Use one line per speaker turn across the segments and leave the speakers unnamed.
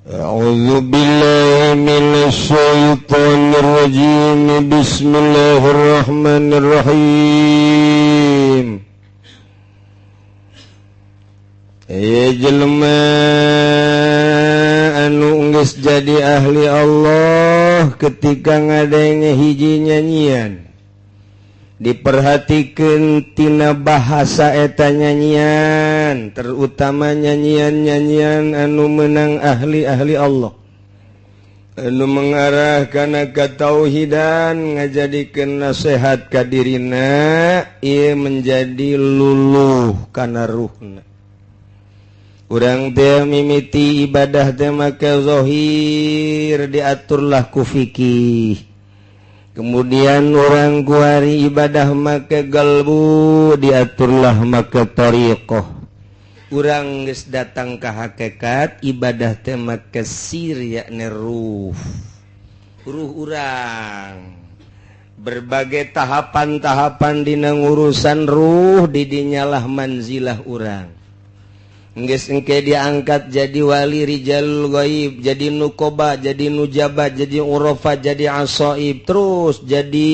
A'udzu billahi minasy syaithanir rajim. Bismillahirrahmanirrahim. Jelema anu geus jadi ahli Allah ketika ngadenge hiji nyanyian diperhatikeun tina bahasa eta nyanyian, terutama nyanyian-nyanyian anu meunang ahli-ahli Allah, anu mengarah kana katauhidan, ngajadikeun nasihat ka dirina, ieu menjadi luluh kana ruhna. Urang teh mimiti ibadah teh make zahir diaturlah ku fikih. Kemudian orang kuari ibadah make galbu diaturlah make tariqah. Urang geus datang ka hakikat ibadah teh make sir yakni ruh. Ruh urang. Berbagai tahapan-tahapan dina urusan ruh didinyalah manzilah urang. Geus engke diangkat jadi wali rijalul ghaib, jadi nukoba, jadi nujaba, jadi urafa, jadi asaib, terus jadi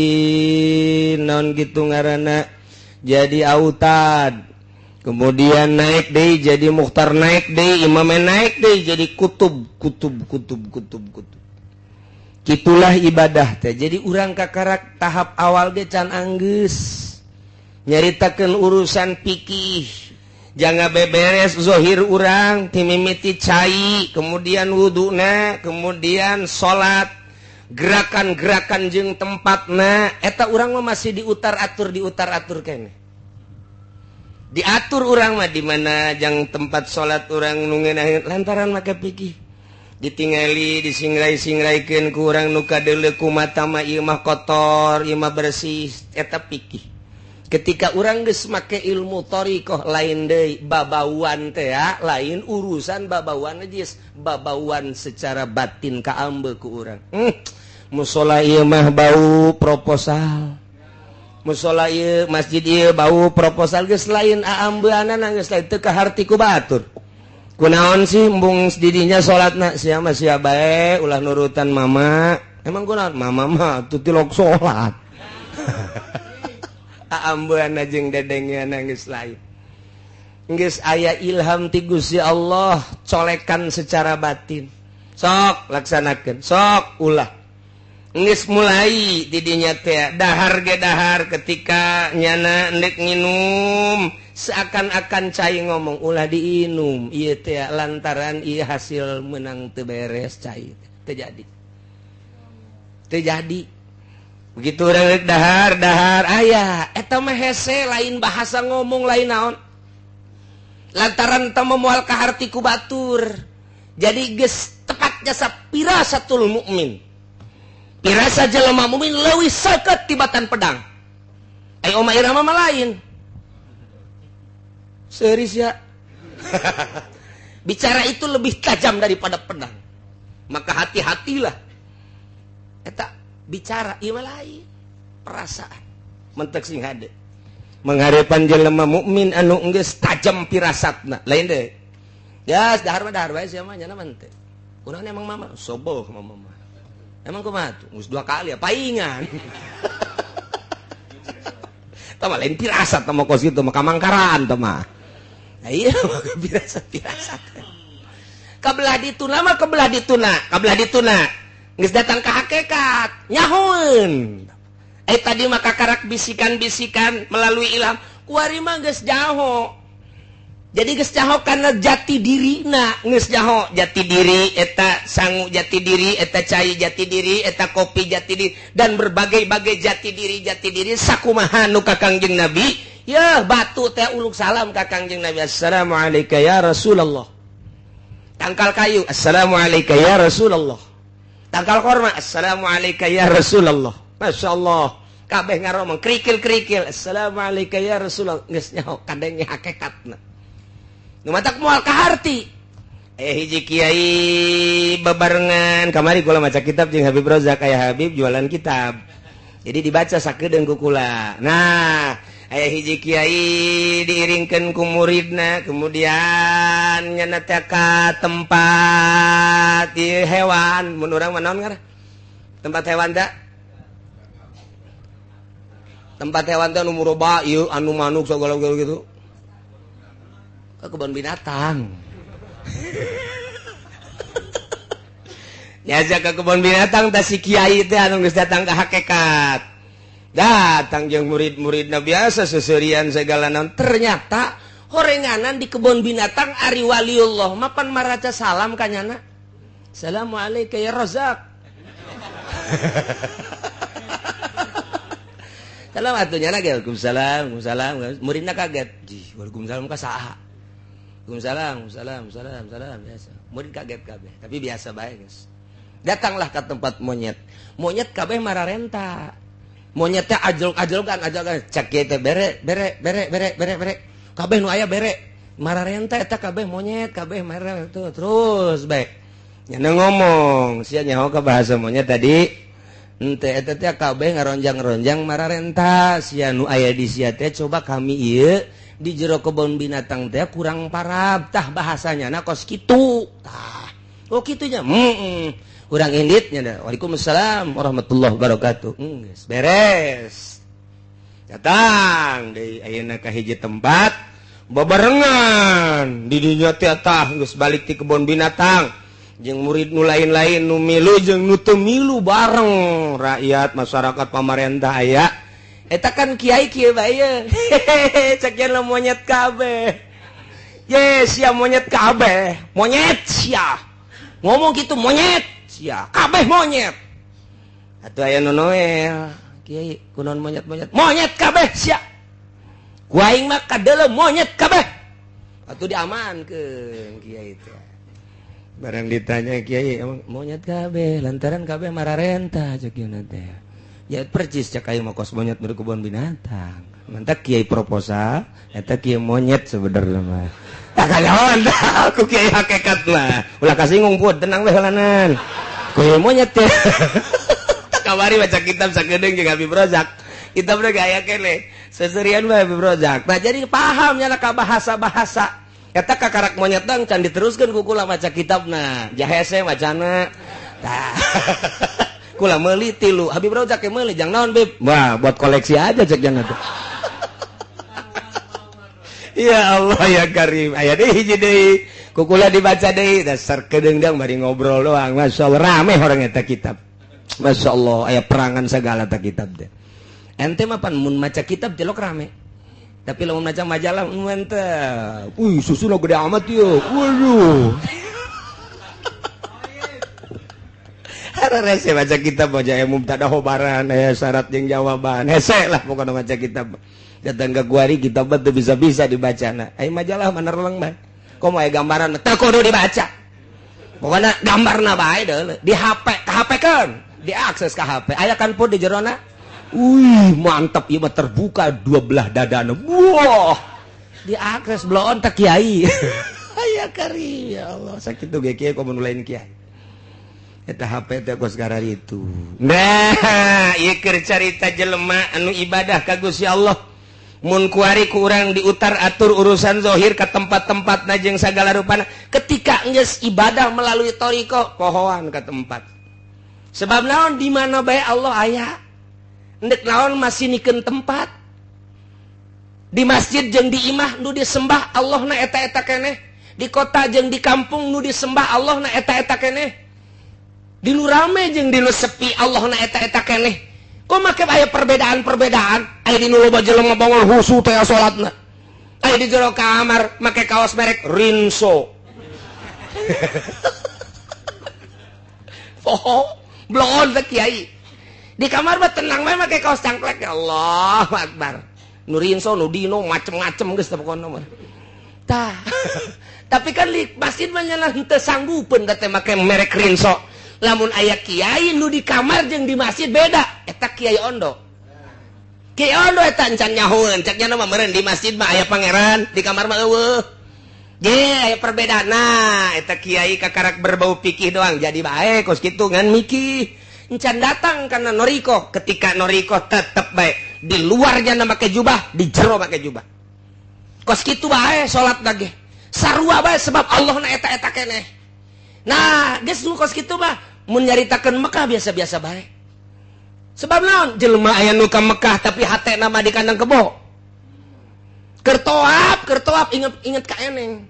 naon gitu ngaranna, jadi autad. Kemudian naik deui jadi mukhtar, naik deui imam, naik deui jadi kutub. Kitulah ibadah teh. Jadi urang kakarak tahap awal ge can anggeus nyaritakeun urusan fikih. Jangan beberes zohir urang timimiti cai, kemudian wuduna, kemudian sholat, gerakan-gerakan jeung tempatna, eta urang mah masih diutar atur kene. Diatur urang mah di mana jang tempat sholat urang nu ngeunaheun lantaran make pikih. Ditingali disingrai-singraikeun ku urang nu kadeuleu ku mata mah ieu mah kotor, ieu mah bersih, eta pikih. Ketika orang geus make ilmu thariqah lain deui babauan teh ya, lain urusan babauan geus babauan secara batin kaambe ku urang. Musola ieu mah bau proposal. Musola ieu masjid ieu bau proposal geus lain aambeunana geus lain teu kaharti ku batur. Kunaon sih embung didinya salatna sia mah sia bae ulah nurutan mama. Emang kunaon mama mah teu tilok salat. Ambeuna jeung dedengna geus lain. Geus aya ilham ti Gusti Allah colekan secara batin. Sok laksanakeun, sok ulah. Geus mulai di dinya teh dahar ge dahar ketika nyana endek nginum seakan-akan cai ngomong ulah diinum. Ieu teh lantaran ieu hasil meunang teu beres cai teh jadi. Teu jadi. Begitu orang dahar ayah eta mah hese lain bahasa ngomong lain naon lantaran eta mah moal kaharti ku batur jadi geus tepat jasa pirasatul mukmin pirasa jelema mukmin leuwih seukeut tibatan pedang ai oma irama mah lain seuris ya bicara itu lebih tajam daripada pedang maka hati-hatilah eta bicara ieu lain perasaan mentek sing hade mangharepan jelema mukmin anu geus tajam pirasatna lain deui ya dahar wae sia mah nyana teh urang emang mama soboh mama emang kumaha tuh geus 2 kali paingan tah mah lain pirasat mah kos kitu mah kamangkaran tah mah ieu pirasat kabelah dituna geus datang ke hakikat nyahoeun tadi mah kakarak bisikan-bisikan melalui ilham kuari mah geus jaho jadi geus jaho kana jati dirina geus jaho jati diri eta sangu jati diri eta cai jati diri eta kopi jati diri dan berbagai-bagai jati diri sakumaha nu ka Kangjeng Nabi ya batu teh uluk salam ka Kangjeng Nabi assalamualaikum ya Rasulullah tangkal kayu assalamualaikum ya Rasulullah tangkal korma assalamualaikum ya Rasulullah Masya Allah kabeh ngaromong kerikil assalamualaikum ya Rasulullah geus nyaho kadenge hakikatna nu matak moal kaharti hiji kiai bebarengan kamari kula maca kitab jeung Habib Rozak aya Habib jualan kitab jadi dibaca sakedeung ku kula nah aya hiji kiai diiringkeun ku muridna kemudian nyana teh ka tempat hewan mun urang mah naon ngaran tempat hewan da tempat hewan teh anu muroba ieu anu manuk segala gitu ke kebun binatang nyajak ke kebun binatang tah si kiai teh anu geus datang ka hakikat datang jeung murid-muridna biasa seserian segala naon ternyata horenganan di kebun binatang ari waliullah mapan maraca salam ka nyana assalamualaikum ya Razak salam atuh nyana ge waalaikumsalam muridna kaget waalaikumsalam ka saha waalaikumsalam biasa murid kaget kabeh tapi biasa bae geus datanglah ke tempat monyet kabeh mararenta monyet teh ajol-ajolkan cak kieu teh bere kabeh nu aya bere mararenta eta kabeh monyet kabeh marah tuh terus bae nyana ngomong sia nyaho ka bahasa monyet tadi henteu eta teh kabeh ngaronjang-ronjang mararenta sia nu aya di sia teh coba kami ieu di jero kebun binatang teh kurang parab tah bahasanya na kos kitu tah oh kitu nya urang inditnya dah waalaikumsalam warahmatullahi wabarakatuh geus beres datang deui ayeuna ka hiji tempat babarengan di dinya teh tah geus balik ti kebun binatang jeung murid nu lain-lain nu milu jeung nu teu milu bareng rakyat masyarakat pamarentah aya eta kan kiai kieu bae cek yen monyet kabeh ye sia monyet kabeh monyet sia ngomong gitu monyet sia kabeh monyet atuh aya nu noel kiai kunaon monyet kabeh sia ku aing mah kadeuleu monyet kabeh atuh diamankeun kiai teh barang ditanya kiai emang monyet kabeh lantaran kabeh mararenta cek ieu teh ya percis cek aing mah kos monyet di kebun binatang mantap kiai proposal eta kiai monyet sebenarnya mah tak kayawan aku kiai hakikat mah ulah kasinggung pun tenang we heulanan kiai monyet teh tak kabari baca kitab sakedeung jeung Habib Rozak kitab teh aya keneh seserian bae Habib Rozak nah jadi paham nya ka bahasa-bahasa eta kakarak monyet tang can diteruskeun ku kula maca kitabna jahese macana tah kula meuli tilu Habib Rozak ke meuli jang naon Bib wah buat koleksi aja cek jangan tuh ya Allah ya Karim aya deui hiji deui ku kula dibaca deui dasar kedeungdeung bari ngobrol doang masyaallah rame orang eta kitab masyaallah aya perangan segala ta kitab teh ente mah pan mun maca kitab jelok rame tapi lamun maca majalah mun teh susuna gede amat ieu waduh rese baca kitab aja yang mubtada khobaran aya syarat jeung jawaban hese lah pokona maca kitab datang ke guari kitab teh bisa-bisa dibacana ai majalah manerleng bae komo aya gambaran teh kudu dibaca pokona gambarna bae deuleu di HP ka HP-keun diakses ka HP aya kan pun di jerona mantap ieu mah terbuka dua belah dadana wah diakses bloon teh kiai aya kari ya Allah sakitu ge kiai komo lain kiai eta HP teh kos gara itu nah ieu keur carita jelema anu ibadah ka Gusti Allah mun kuari ku urang diutar atur urusan zahir ka tempat-tempatna jeung sagala rupana ketika geus ibadah melalui thariqah pohoan ka tempat sebab naon di mana bae Allah aya endek naon masinikeun tempat di masjid jeung di imah nu disembah Allah na eta-eta keneh di kota jeung di kampung nu disembah Allah na eta-eta keneh di nu rame jeung di nu sepi Allah na eta-eta keneh kok make aya perbedaan-perbedaan aya di nu loba jelema bangun husu teh salatna aya di jero kamar make kaos merek Rinso bloon teh kiai di kamar mah tenang bae make kaos cangklek ya Allah akbar nu Rinso nu Dino macem-macem geus teh pokona mah tah tapi kan di masjid mah nya teu sanggupeun da teh make merek Rinso lamun aya kiai nu di kamar jeung di masjid beda eta kiai ondo eta encan nyahoeun cek nya mah meureun di masjid mah aya pangeran di kamar mah eueuh ge aya perbedaan nah eta kiai kakarak berbau pikih doang jadi bae kos kitu ngan mikih encan datang kana noriko ketika noriko tetep bae di luarnya pakai jubah, di jero pakai jubah. Kos kitu bae salat lagi. Sarua bae sebab Allah na eta keneh. Nah, geus nu kos kitu mah mun nyaritakeun Mekah biasa-biasa bae. Sebab naon? Jelema aya nu ka Mekah tapi hatena mah di kandang kebo. Keur toap inget ka eneng.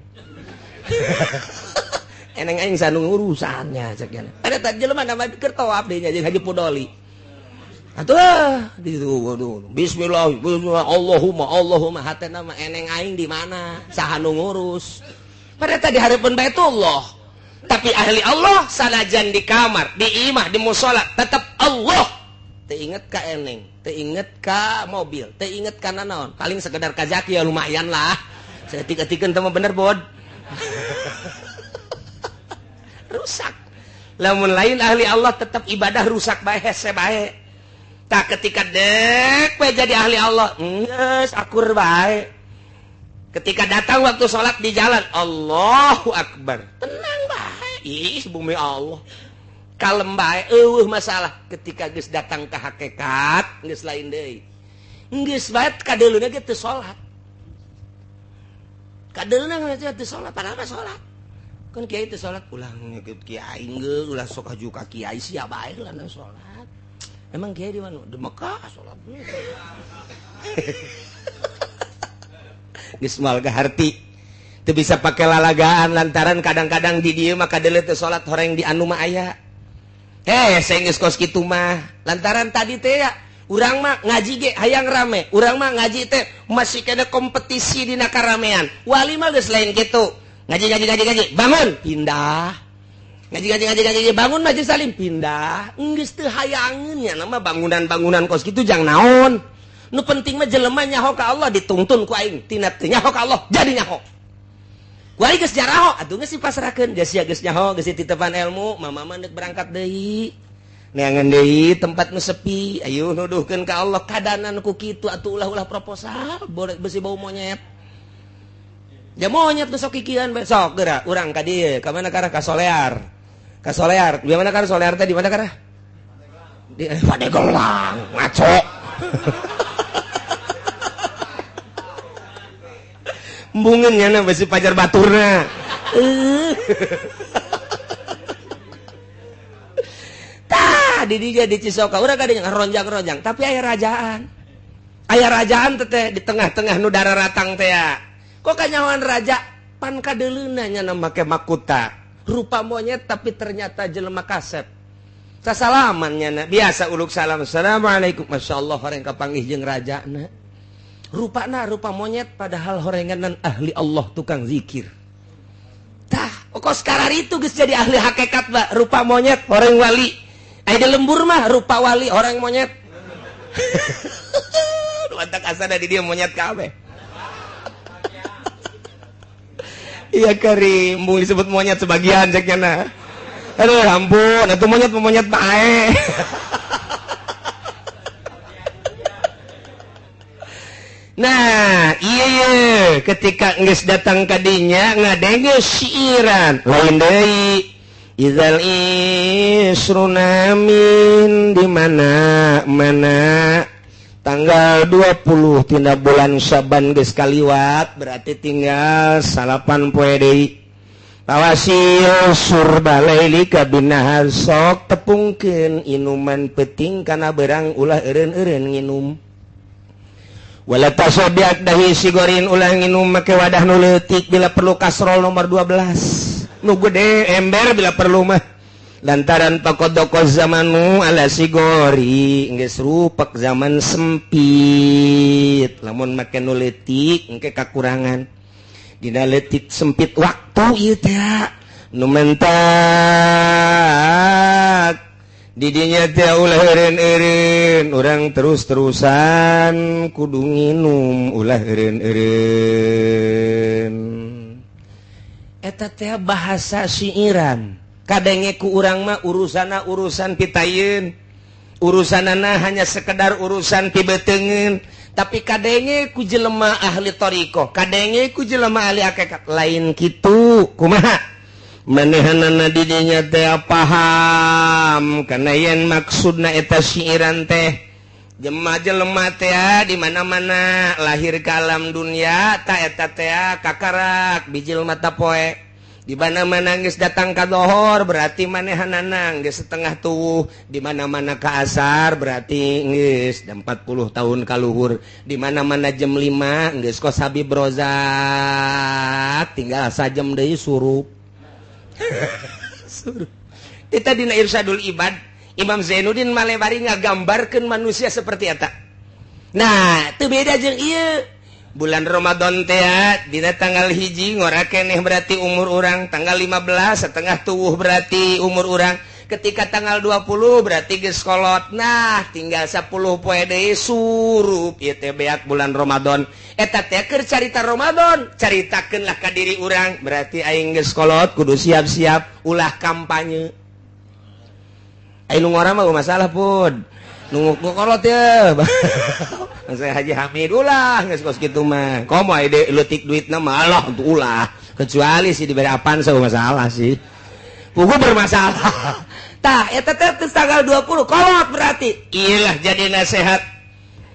Eneng aing sanu urusannya cek nya. Ada teh jelema nama keur toap deui nya Haji Pudoli. Atuh waduh bismillah Allahumma hatena mah eneng aing di mana? Saha nu ngurus? Pada tadi hareupeun Baitullah. Tapi ahli Allah sanajan di kamar, di imah, di mushola tetap Allah. Teu inget ka eneng, teu inget ka mobil, teu inget ka naon. Paling sekedar kajaki ya lumayan lah. Setik-etikeun teh mah bener bod. Rusak. Lamun lain ahli Allah tetap ibadah rusak bae hese bae. Tak ketika dek we jadi ahli Allah, geus akur bae. Ketika datang waktu sholat di jalan, Allahu Akbar. Tenang bae. Ih, bumi Allah. Kalem bae, masalah. Ketika geus datang ke hakikat, geus lain deui. Geus bae kadeuluna ge teu salat. Kadeuluna ge teu salat, padahal mah salat. Kan kiai teu salat, ulah ngikut kiai geus, ulah sok haju ka kiai sia bae lah salat. Emang kiai di mana? Di Mekah salat. Geus moal gaharti. Teu bisa pake lalagaan lantaran kadang-kadang di dieu mah kadeuleu teu salat horeng di anu mah aya. Saya geus kos kitu mah. Lantaran tadi teh ya, urang mah ngaji ge hayang rame. Urang mah ngaji teh masih kena kompetisi dina karamean. Wali mah geus lain kitu. Ngaji. Bangun, pindah. Ngaji, bangun majelis salim, pindah. Geus teu hayangeun nya nama bangunan-bangunan kos kitu jang naon. Nu penting mah jelema nyaho ka Allah dituntun ku aing. Tina teu nyaho ka Allah jadi nyaho. Kuari geus jaraho, atuh geus dipasrahkeun, geus geus nyaho, geus titipan ilmu, mama mah deuk berangkat deui. Neangan deui tempat nu sepi, ayo nuduhkeun ka Allah kadanan ku kitu atuh ulah-ulah proposal, besi bau monyet. Ya monyet nu sok kikian besok geura urang ka dieu, ka mana karah ka Solear. Ka Solear, di mana karah Solear teh di mana karah? Di Padegelang, ngaco. Mbungeun nya besi pajar baturna. Tah di dieu di Cisoka urang kadinya ronjang-ronjang, tapi aya rajaan. Aya rajaan teh di tengah-tengah nu dararatang teh ya. Kok kanyawan raja pan kadeuleuna nya make makuta. Rupa monyet tapi ternyata jelema kasep. Sasalaman nya biasa uluk salam. Assalamualaikum. Masyaallah horeng kapanggih jeung rajana. Rupana rupa monyet padahal horenganan ahli Allah tukang zikir. Tah, kok sekarang itu geus jadi ahli hakikat ba rupa monyet horeng wali. Aya di lembur mah rupa wali horeng monyet. Mantak asana di dia monyet kabeh. Iya Karim, mung disebut monyet sebagian ceknya na. Aduh ampun, atuh monyet bae. Nah, iya ketika geus datang ka dinya ngadenge siiran lain deui izal isrunamin di mana tanggal 20 tina bulan Syaban geus kaliwat berarti tinggal 8 poe deui tawasil surba laili kabinahar sok tepungkeun inuman penting kana berang ulah eureun-eureun nginum. Wala tasodiak dahi sigorin ulah nginum make wadah nu leutik bila perlu kasrol nomor 12 nu gede ember bila perlu mah lantaran pakodoko zamanu ala sigori geus rupak zaman sempit lamun make nu leutik engke kakurangan dina leutik sempit waktu ieu teh nu mentak didinya teh ulah eureun-eureun urang terus-terusan kudu nginum ulah eureun-eureun eta teh bahasa siiran kadenge ku urang mah urusana urusan pitayeun urusanana hanya sekedar urusan pibeteungeun tapi kadenge ku jelema ahli thariqah kadenge ku jelema ahli hakikat lain kitu kumaha manehanana didinya teh paham kana yen maksudna eta siiran teh jemaah lemat ya di mana-mana lahir ke alam dunia tak eta teh kakarak bijil mata poe di mana-mana geus datang ka dohor berarti manehanana geus setengah tuwuh di mana-mana ka asar berarti geus 40 tahun ka luhur di mana-mana jam 5 geus kos Habib Rozak tinggal sajam deui surup surup kita dina Irsyadul Ibad Imam Zainuddin Malebari ngagambarkeun manusia seperti eta. Nah, teu beda jeung ieu. Bulan Ramadan teh dina tanggal 1 ngora keneh berarti umur urang, tanggal 15 setengah tuwuh berarti umur urang, ketika tanggal 20 berarti geus kolot. Nah, tinggal 10 poe deui surup ieu teh beak bulan Ramadan. Eta teh keur carita Ramadan, caritakeunlah ka diri urang, berarti aing geus kolot kudu siap-siap ulah kampanye. Nu ngora mah masalah pun nunggu kolot ya saya Haji Hamid ulah geus kos kitu mah komo ide leutik duitna mah Allah untuk ulah kecuali sih diberi apaan saya masalah sih pugu bermasalah tah eta teh tanggal 20 kolot berarti iyalah jadi nasihat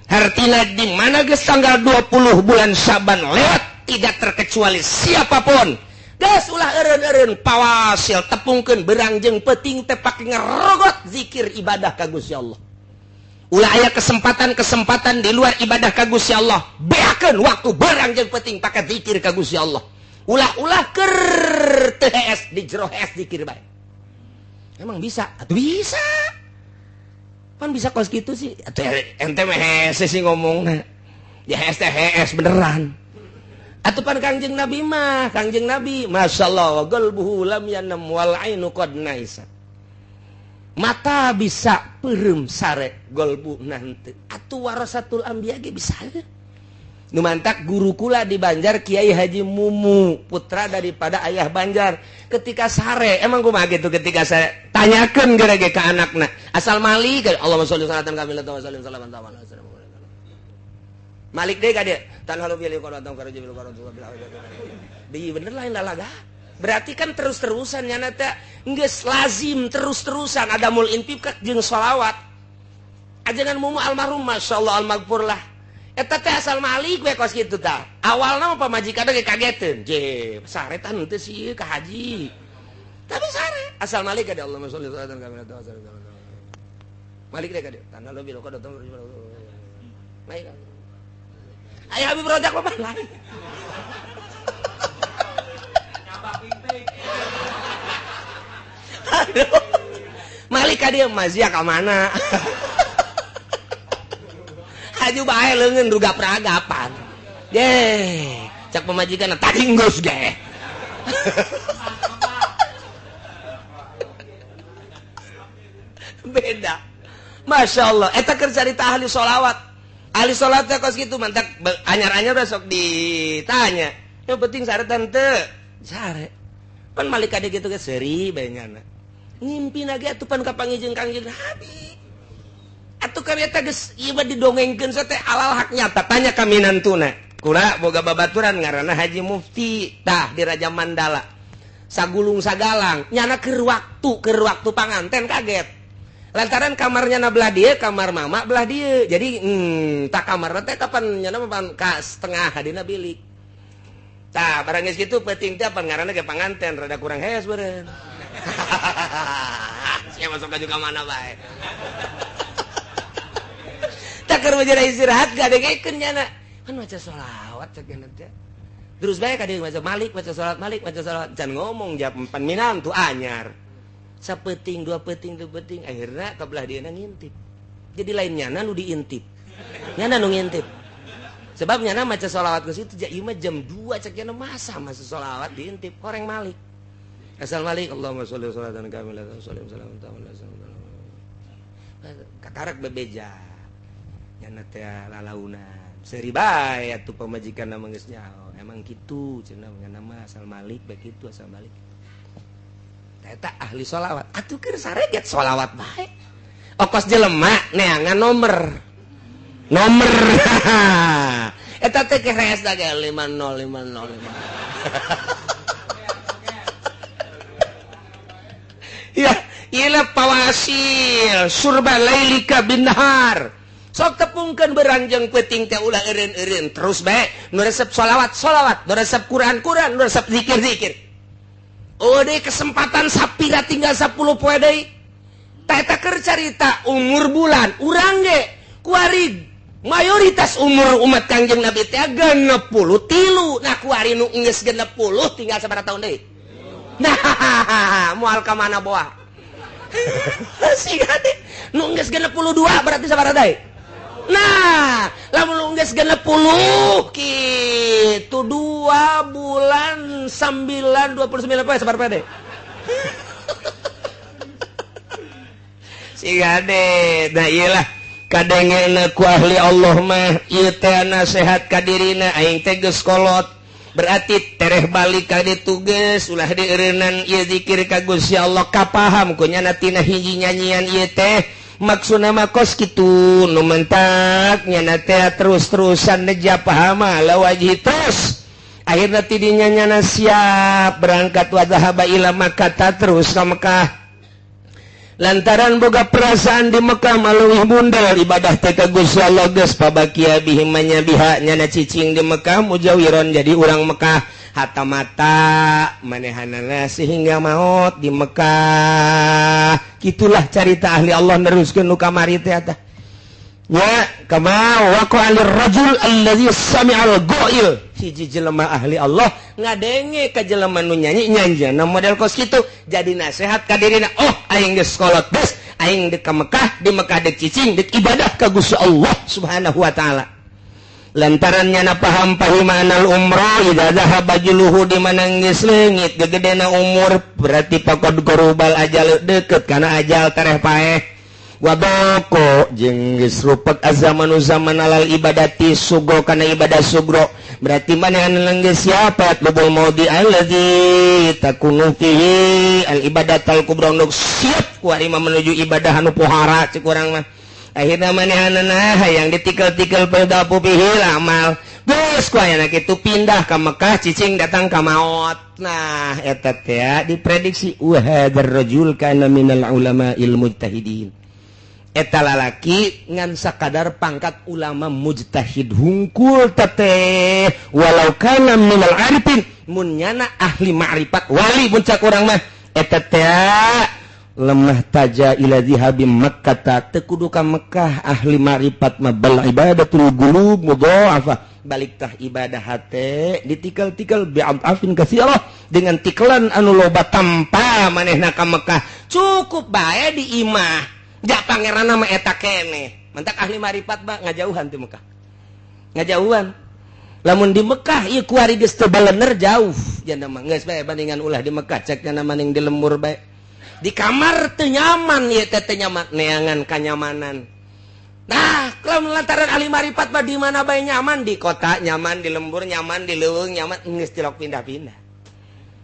hartina di mana geus tanggal 20 bulan Syaban lewat tidak terkecuali siapapun gas ulah eureun-eureun pawasil tepungkeun berang jeung peuting teh pake ngarogot zikir ibadah ka Gusti Allah. Ulah aya kesempatan-kesempatan di luar ibadah ka Gusti Allah, beakeun waktu berang jeung peuting pake zikir ka Gusti Allah. Ulah-ulah keur teu hees di jero hees zikir bae. Emang bisa? Atuh bisa. Pan bisa kos kitu sih? Atuh ente mah hees sih ngomongna. Ya hees teh hees beneran. Atau pan Kangjeng Nabi mah, Kangjeng Nabi, masyaallah, qalbuhu lam yanam wal ainu qad naisa. Mata bisa peureum sare qalbu nanti. Atuh warasatul anbiya ge bisa. Nu mantak guru kula di Banjar Kiai Haji Mumu, putra daripada ayah Banjar. Ketika sare, emang kumaha gitu ketika sare, tanyakeun geura-ge ka anakna. Asal malik, Allahumma sholli salatan kamilatan wa sallim salaman ta'ala. Malik deh kade tan halu bilih kalau datang kerja bilih kalau juga bilang di bener lain lalaga berarti kan terus-terusan nyana teh geus lazim terus-terusan ada mul intip jeung sholawat ajengan mumu almarhum masyaallah almaghfur lah eta teh asal Malik we kos kitu tah awalna mah pamajikanna ge kageteun je sare tah henteu sih ka haji tapi sare asal Malik kade Allahumma sholli salatan kamilatan wa sallim Malik deh kade tan halu bilih kalau datang kerja baik Ayo Habib Rozak apa lain? Aduh, Malik dia mazia ke mana? Haju bae leungeun ruga peragapan. Deh, cak pemajikan tadi geus ge. Beda. Masya Allah, eta keur carita ahli sholawat. Ahli sholatnya kos gitu mantak anyar-anyar besok ditanya yang penting sare tante sare pan Malik ada gitu ke seri banyana ngimpi lagi atuh pan kapangijeng Kangjeng Nabi atuh kami eta geus ieu mah didongengkeun teh alal hak nyata tanya ka minantuna kula boga babaturan ngaranna Haji Mufti tah di Raja Mandala sagulung sagalang nyana keur waktu panganten kaget lantaran kamarnya na belah dia kamar mama belah dia jadi tak kamar teh kapan nyana ka setengah hadina bilik tah barang geus kitu peuting teh apa ngaranna ge panganten rada kurang hees beureun sia masuk ka mana bae tak keur bejana istirahat gadegekeun nyana kan maca sholawat cek teh terus bae ka dieu maca Malik maca sholawat can ngomong jam pan minantu anyar sapeting dua peting akhirnya kabelah dia ngintip jadi lainnya nu diintip nyana nu ngintip sebab nyana maca sholawat ke situ ieu mah jam 2 cekna masa sholawat diintip koreng Malik asal Malik Allahumma sholli sholatan kamilatan wa sallim salaman ta'ala kakarak bebeja nyana teh lalaunan seuri bae atuh pamajikan mah geus nyaho emang kitu cenah nyana mah asal Malik bae kitu asal Malik eta ahli sholawat atuh keur sareget sholawat bae okos jelema neangan nomor eta teh keres da ge 5050 ya ieu pawasil surba lailika binhar sok tepungkeun beranjang peuting teh ulah eureun-eureun terus bae nu resep sholawat nu resep Quran nu resep zikir deui kesempatan sapira tinggal 10 poe deui tah eta keur carita umur bulan urang ge kuari mayoritas umur umat Kangjeng Nabi teh 63 nah kuari nu geus 60 tinggal sabaraha tahun deui nah moal ka mana boa siga teh nu geus 62 berarti sabaraha deui nah lamun nu geus 60 kitu 2 bulan 9 29 poe sabaraha deui siga deh nah iyalah kadengena ku ahli Allah mah ieu teh nasehat ka dirina aing teh geus kolot berarti tereh balik ka ditu geus ulah dieureunnan ieu zikir ka Gusti Allah kapaham ku nyana tina hiji nyanyian ieu teh maksudna mah kos kitu nu mentak nyana teh terus-terusan neja paham la wajhi terus akhirna ti dinya nyana siap berangkat wa zahaba ila Makkah terus ka Mekah lantaran boga perasaan di Mekah maleuwih bundal ibadah teh ka Gusti Allah geus pabakia bihim manyabiha nyana cicing di Mekah mujawiron jadi urang Mekah hatamata manehanana sehingga maut di Mekah kitulah carita ahli Allah neruskeun nu kamari teh tah nya kama waqa alir rajul allazi sami'al ghail hiji jelema ahli Allah ngadenge ka jelema nu nyanyi nyanjana model kos kitu jadi nasihat ka dirina aing geus kolot geus aing dek ka Mekah di Mekah dek cicing dek ibadah ka Gusti Allah Subhanahu wa taala lantaran nyana paham pahimanal umrah idza zahaba juluhu di mana geus leungit gegedena umur berarti faqad qarubal ajal deukeut kana ajal tareh paeh wadoko jeung geus rupek azamanu zaman alal ibadati sugro kana ibadah sugro berarti manehna geus siap lubul maudi allazi takunu fihi al ibadatul kubra nu siap ku ari menuju ibadah anu pohara cek urang mah akhirna manehna hayang ditikel-tikel pedapu fihi amal geus ku aya kitu pindah ka Mekah cicing datang ka maut nah eta teh diprediksi wa hadzal rajul kana minal ulama'il mujtahidin eta lalaki ngan sakadar pangkat ulama mujtahid hungkul teteh walau kana minal arifin mun nyana ahli ma'rifat wali mun cak urang mah eta teh lemah taja ila dzihabi Makkah teu kudu ka Mekah ahli ma'rifat mah bal ibadatul qulub mudha'afah balik tah ibadah hate ditikel-tikel bi'afin katsirah dengan tikelan anu loba tanpa manehna ka Mekah cukup bae di imah jak pangeran nama eta kene mentak ahli marifat mah ngajauhan di Mekah ngajauhan lamun di Mekah ieu kuari geus teu balener jauh jana mah geus bae bandingan ulah di Mekah cek cenah maning di lembur bae di kamar teu nyaman ieu teh teu nyaman neangan kanyamanan nah lamun lantaran ahli marifat mah di mana bae nyaman di kota nyaman di lembur nyaman di leuweung nyaman geus tilok pindah-pindah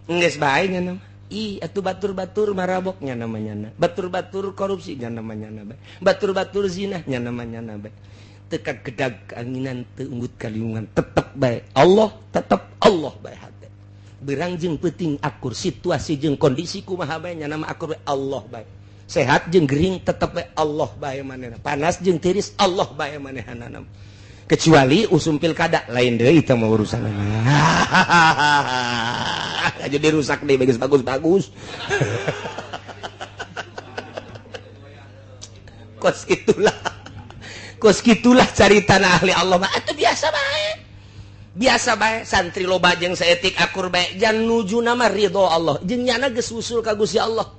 geus bae nya atuh batur-batur maraboknya namanya batur-batur korupsinya namanya batur-batur zinahnya namanya teka gedag anginan teu unggut kaliungan tetep bae Allah tetep Allah bae hate berang jeung peuting akur situasi jeung kondisi kumaha bae nya nama akur Allah bae sehat jeung gering tetep bae Allah bae manehna panas jeung tiris Allah bae manehna kecuali usum pilkada lain deui teh mah urusanna jadi rusak deh bagus kos gitulah carita ahli Allah mah atuh biasa bae santri loba jeung saeutik akur bae jan nuju nama ridho Allah jeung nyana geus usul ka Gusti Allah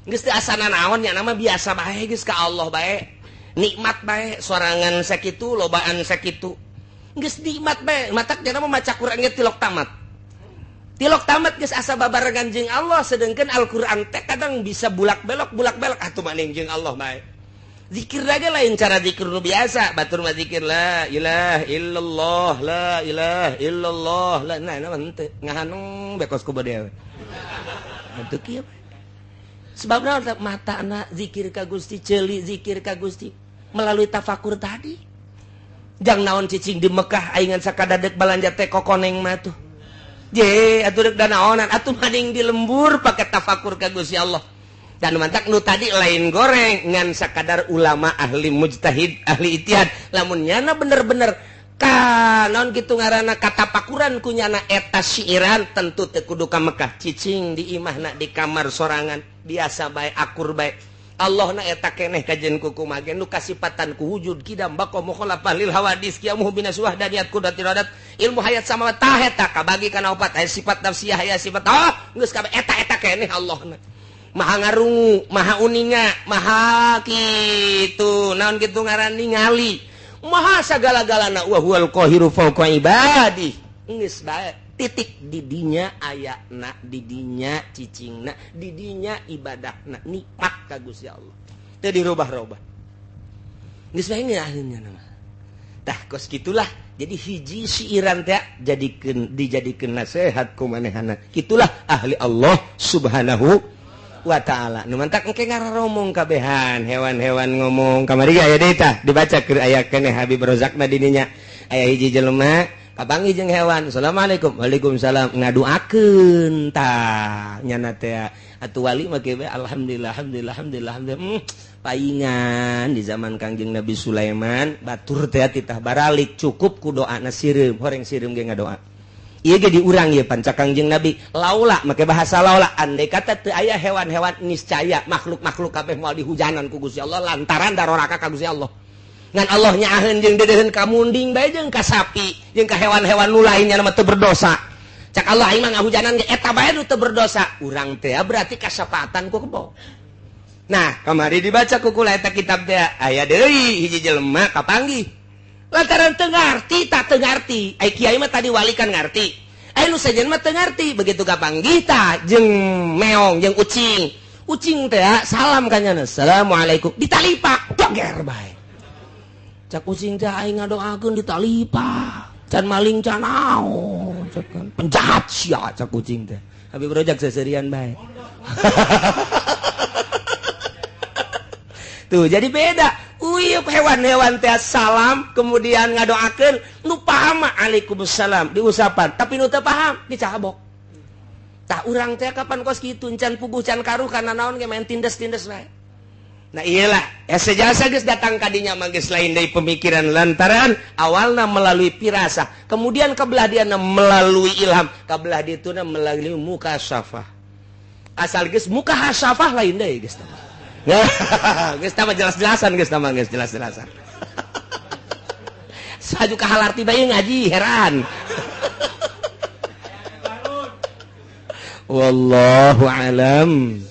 geus teu asana naon nya nama biasa bae geus ka Allah bae nikmat bae sorangan sakitu lobaan sakitu geus nikmat bae matak cenah mah maca Quran ge tilok tamat geus asa babarengan jeung Allah sedengkeun Al-Qur'an teh kadang bisa bulak-belok atuh maning jeung Allah bae zikir lagi lain cara zikir nu biasa batur mah zikir la ilaha illallah la ilaha illallah la nah teu ngahanung bekos ku bade atuh kieu sebabna mata anak zikir ka Gusti ceuli zikir ka Gusti melalui tafakur tadi jang naon cicing di Mekah aing sakadadek balanja teh kokoneng mah tuh je atuh rek danaonan atuh maning di lembur pake tafakur ka Gusti Allah dan mantak nu tadi lain goreng ngan sakadar ulama ahli mujtahid ahli ijtihad lamun nyana bener-bener non gitu ngaranna katapakuran ku nyana eta syairan tentu teu kudu ka Mekah cicing di imahna di kamar sorangan biasa bae akur bae Allahna eta keneh kajen kuku mage nu kasipatan ku wujud kidam baqo mukhalafah lil hawadis qiyamuh bina suhdaniyat kudat iradat ilmu hayat sama tah eta kabagi kana opat aya sifat nafsiyah aya sifat geus kabeh eta keneh Allahna maha ngarungu, maha uninga, maha kitu, naon kitu ngaran ningali, maha sagala-galana wa huwal qahiru fawqa ibadi. Geus bae titik didinya ayana, didinya cicingna, didinya ibadahna, nikmat ka Gusti Allah. Teu dirubah-rubah. Geus bae ngaheunya nama. Tah kos gitulah. Jadi hiji syairan teh dijadikeun nasihat ku manehana. Kitulah ahli Allah Subhanahu wa ta'ala. Nu mantak engke ngararomong kabehan hewan-hewan ngomong kamari aya deui tah dibaca keur aya keneh Habib Rozakna dininya aya hiji jelema kapanggih jeung hewan assalamualaikum waalaikumsalam ngaduakeun tah nyana teh atuh wali make alhamdulillah paingan di zaman Kangjeng Nabi Sulaiman batur teh titah baralik cukup ku doana sireum horeng sireum ge ngadoa ieu ge diurang ieu panca Kangjeng Nabi laula make bahasa laula andai kata teu aya hewan-hewan niscaya makhluk-makhluk kabeh moal dihujanan ku Gusti Allah lantaran daroraka ka Gusti Allah ngan Allah nyaaheun jeung dedeuheun ka munding bae jeung ka sapi jeung ka hewan-hewan nu lainnya mah teu berdosa cak Allah aing mah ngahujanan ge eta bae nu teu berdosa urang teh berarti kasapaatan ku kebo nah kamari dibaca ku kula eta kitab teh aya deui hiji jelema kapanggih lantaran teu ngarti tak teu ngarti ai kiai mah tadi wali kan ngarti ai nu sajen mah teu ngarti begitu kapanggih tah jeung meong jeung ucing teh salam ka nyana assalamualaikum ditalipak doger bae cak ucing teh aing ngadoakeun ditalipak can maling can naon cak penjahat sia cak ucing teh Habib Rojak seserian bae tuh jadi beda uyup hewan-hewan teh salam kemudian ngadoakeun nu paham mah Waalaikumsalam diusapan tapi nu teu paham dicabok tah urang teh kapan kos kitu can puguh can karuh kana naon ge main tindes-tindes bae nah iyalah sejasa geus datang kadinya mah geus lain deui pemikiran lantaran awalna melalui pirasah kemudian kabelah diana melalui ilham kabelah dituna melalui mukasyafah asal geus mukasyafah lain deui geus geus tah jelas-jelasan geus tah geus jelas-jelasan saju ka halarti bae ngaji heran wallahu alam